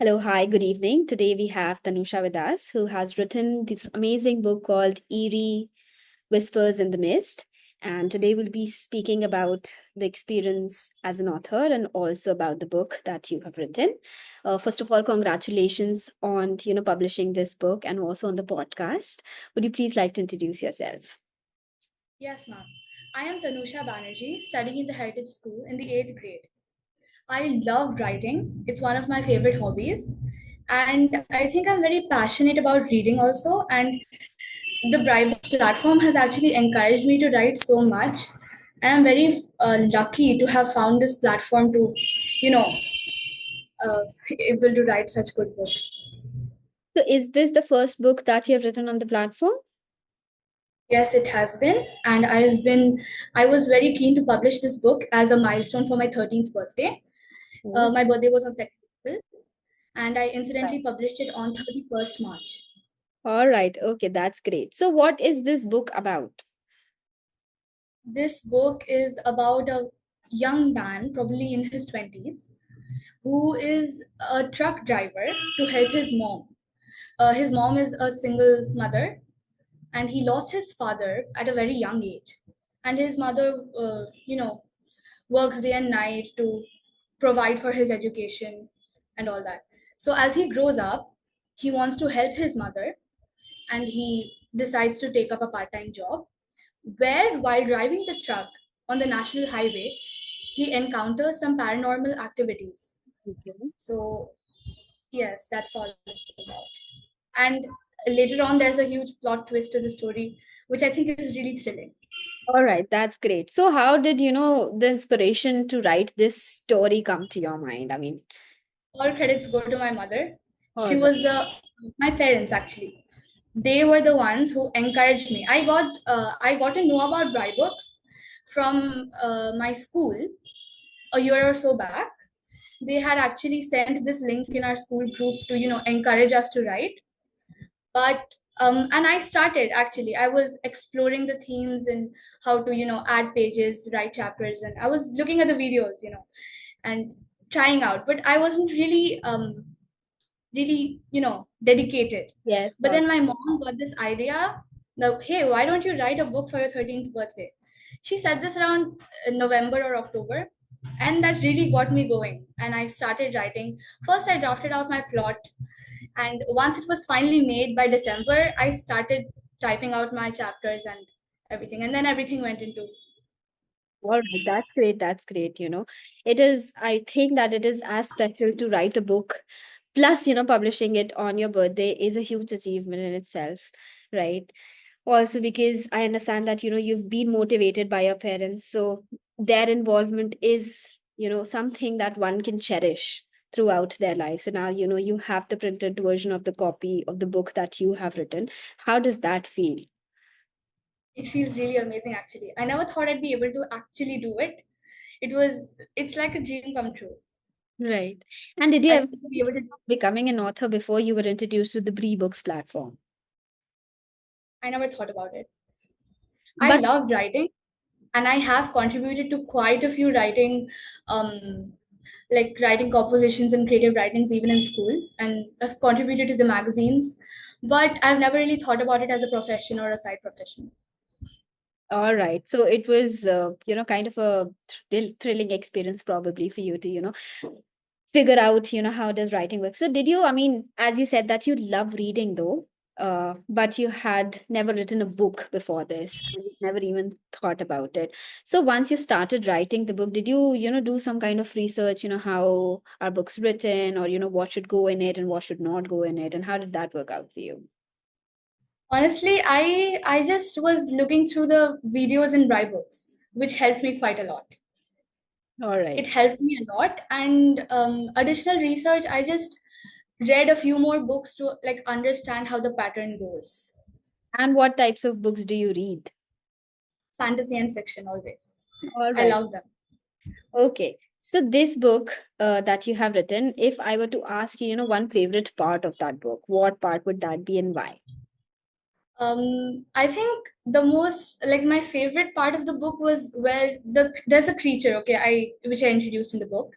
Hello, hi, good evening. Today we have Tanusha with us, who has written this amazing book called Eerie Whispers in the Mist. And today we'll be speaking about the experience as an author and also about the book that you have written. First of all, congratulations on publishing this book and also on the podcast. Would you please like to introduce yourself? Yes, ma'am. I am Tanusha Banerji, studying in the Heritage School in the 8th grade. I love writing, it's one of my favorite hobbies. And I think I'm very passionate about reading also. And the BriBooks platform has actually encouraged me to write so much. And I'm very lucky to have found this platform to, you know, able to write such good books. So, is this the first book that you have written on the platform? Yes, it has been. And I was very keen to publish this book as a milestone for my 13th birthday. Oh, My birthday was on 2nd April, and I right. incidentally published it on 31st March. All right. Okay, that's great. So, what is this book about? This book is about a young man, probably in his 20s, who is a truck driver to help his mom. His mom is a single mother, and he lost his father at a very young age. And his mother, works day and night to provide for his education and all that. So as he grows up, he wants to help his mother and he decides to take up a part time job where, while driving the truck on the national highway, he encounters some paranormal activities. Okay. So, yes, that's all it's about. And later on, there's a huge plot twist to the story, which I think is really thrilling. All right, that's great. So, how did the inspiration to write this story come to your mind? I mean, All credits go to my mother. all She right. was my parents actually. They were the ones who encouraged me. I got to know about BriBooks from my school a year or so back. They had actually sent this link in our school group to encourage us to write. But and I started actually. I was exploring the themes and how to add pages, write chapters, and I was looking at the videos, and trying out. But I wasn't really dedicated. Yes, But all then my mom got this idea that, hey, why don't you write a book for your 13th birthday? She said this around November or October, and that really got me going, and I started writing. First I drafted out my plot, and once it was finally made by December, I started typing out my chapters and everything, and then everything went into. all right. That's great. That's great. It is, I think that it is as special to write a book, plus, publishing it on your birthday is a huge achievement in itself, right? Also, because I understand that, you've been motivated by your parents. So their involvement is, something that one can cherish throughout their lives. And now, you have the printed version of the copy of the book that you have written. How does that feel? It feels really amazing actually. I never thought I'd be able to actually do it. It's like a dream come true. Right. And did you I ever think to be able to. becoming an author before you were introduced to the BriBooks platform? I never thought about it. I But loved writing, and I have contributed to quite a few writing, um, like writing compositions and creative writings even in school, and I've contributed to the magazines. But I've never really thought about it as a profession or a side profession. all right. So it was, kind of a thrilling experience probably for you to, figure out, how does writing work. So did you, I mean, as you said that you love reading though, but you had never written a book before this, and you never even thought about it. So once you started writing the book, did you, do some kind of research, how are books written, or, what should go in it and what should not go in it, and how did that work out for you? Honestly, I just was looking through the videos in BriBooks, which helped me quite a lot. All It right. helped me a lot, and additional research. I just read a few more books to like understand how the pattern goes. And what types of books do you read? Fantasy and fiction always. All I right. love them. Okay. So this book that you have written, if I were to ask you, one favorite part of that book, what part would that be and why? I think the most like my favorite part of the book was where there's a creature, okay, I which I introduced in the book.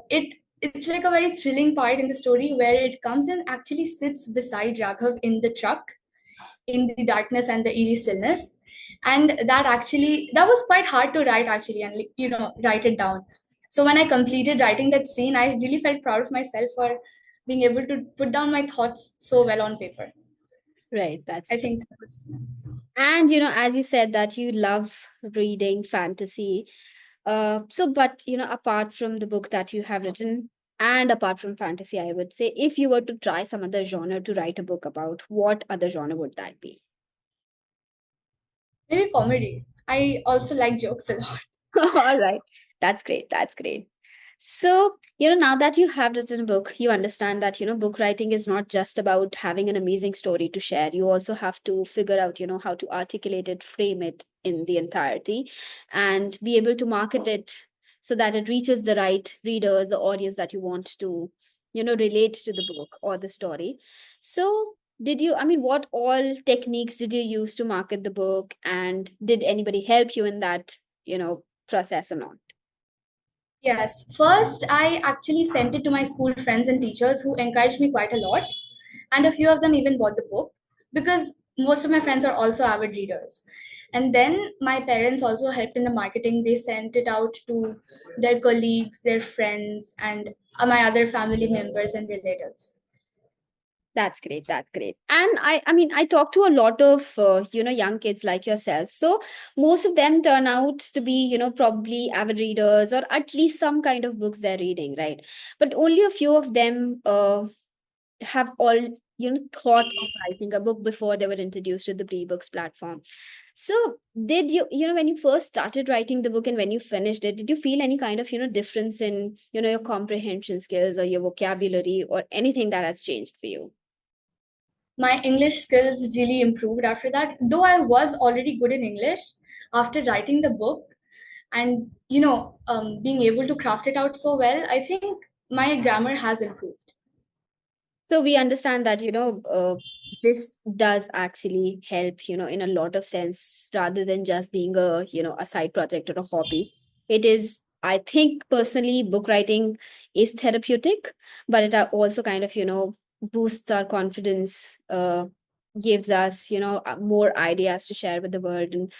It it's like a very thrilling part in the story where it comes and actually sits beside Raghav in the truck in the darkness and the eerie stillness. And that was quite hard to write actually, and write it down. So when I completed writing that scene, I really felt proud of myself for being able to put down my thoughts so well on paper. Right, that's I great. think that was And as you said that you love reading fantasy, but apart from the book that you have written and apart from fantasy, I would say if you were to try some other genre to write a book about, what other genre would that be? maybe comedy. I also like jokes a lot. All right. That's great. That's great. So, now that you have written a book, you understand that, book writing is not just about having an amazing story to share. You also have to figure out, how to articulate it, frame it in the entirety, and be able to market it so that it reaches the right readers, the audience that you want to, relate to the book or the story. So, what all techniques did you use to market the book? And did anybody help you in that, process or not? Yes, first I actually sent it to my school friends and teachers who encouraged me quite a lot, and a few of them even bought the book because most of my friends are also avid readers. And then my parents also helped in the marketing. They sent it out to their colleagues, their friends, and my other family members and relatives. That's great. That's great. And I talk to a lot of young kids like yourself. So most of them turn out to be probably avid readers or at least some kind of books they're reading, right? But only a few of them have all thought of writing a book before they were introduced to the BriBooks platform. So did when you first started writing the book and when you finished it, did you feel any kind of difference in your comprehension skills or your vocabulary or anything that has changed for you? My English skills really improved after that. Though I was already good in English, after writing the book and being able to craft it out so well, I think my grammar has improved. So we understand that this does actually help in a lot of sense rather than just being a a side project or a hobby. It is, I think personally, book writing is therapeutic, but it also kind of boosts our confidence, gives us more ideas to share with the world, and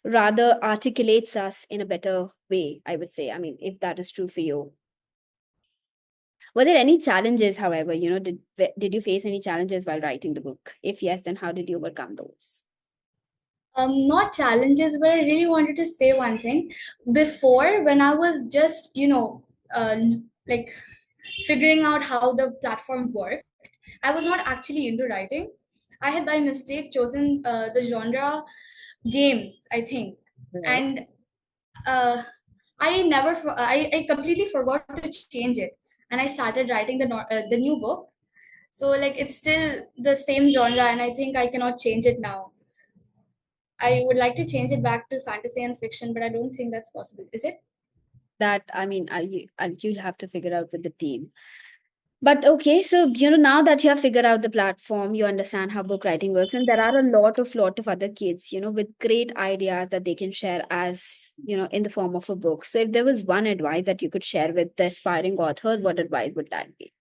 rather articulates us in a better way, I would say. I mean, if that is true for you. Were there any challenges, however, did you face any challenges while writing the book? If yes, then how did you overcome those? Not challenges, but I really wanted to say one thing. Before, when I was just uh, like figuring out how the platform worked, I was not actually into writing. I had by mistake chosen the genre games, I think. Right. And uh, I completely forgot to change it, and I started writing the new book. So like it's still the same genre, and I think I cannot change it now. I would like to change it back to fantasy and fiction, but I don't think that's possible. Is it? That, you'll have to figure out with the team. But okay, so now that you have figured out the platform, you understand how book writing works, and there are a lot of other kids, with great ideas that they can share as in the form of a book. So if there was one advice that you could share with the aspiring authors, what advice would that be?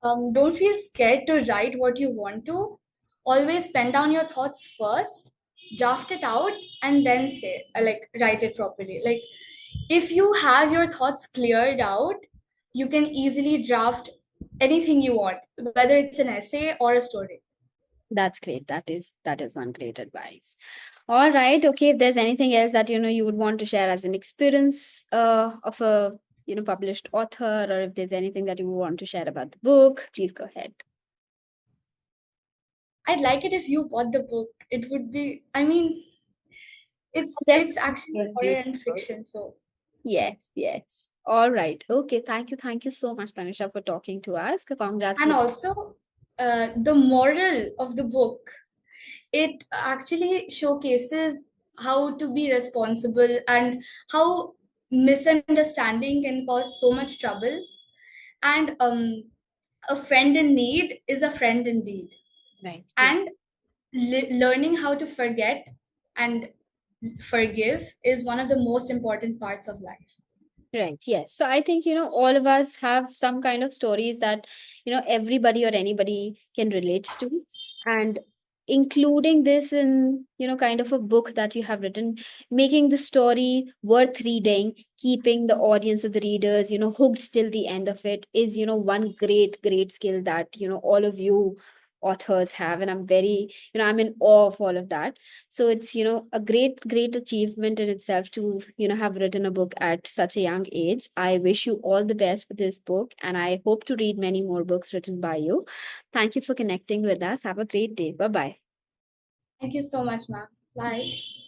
Don't feel scared to write what you want to. Always pen down your thoughts first, draft it out, and then write it properly. Like if you have your thoughts cleared out, you can easily draft anything you want, whether it's an essay or a story. That's great. That is one great advice. All right. Okay. If there's anything else that you would want to share as an experience of a published author, or if there's anything that you want to share about the book, please go ahead. I'd like it if you bought the book. It would be, I mean, it's Definitely actually will horror read and the book. fiction, so. Yes. Yes. All right. Okay. Thank you so much, Tanusha, for talking to us. And Congratulations. also, the moral of the book, it actually showcases how to be responsible and how misunderstanding can cause so much trouble. And a friend in need is a friend indeed. Right. Yeah. And learning how to forget and forgive is one of the most important parts of life. Right. Yes. So I think, all of us have some kind of stories that, everybody or anybody can relate to. And including this in, kind of a book that you have written, making the story worth reading, keeping the audience of the readers, hooked till the end of it is, one great, great skill that, all of you authors have. And I'm very, I'm in awe of all of that. So it's, a great, great achievement in itself to, have written a book at such a young age. I wish you all the best with this book, and I hope to read many more books written by you. Thank you for connecting with us. Have a great day. Bye bye. Thank you so much, ma'am. Bye.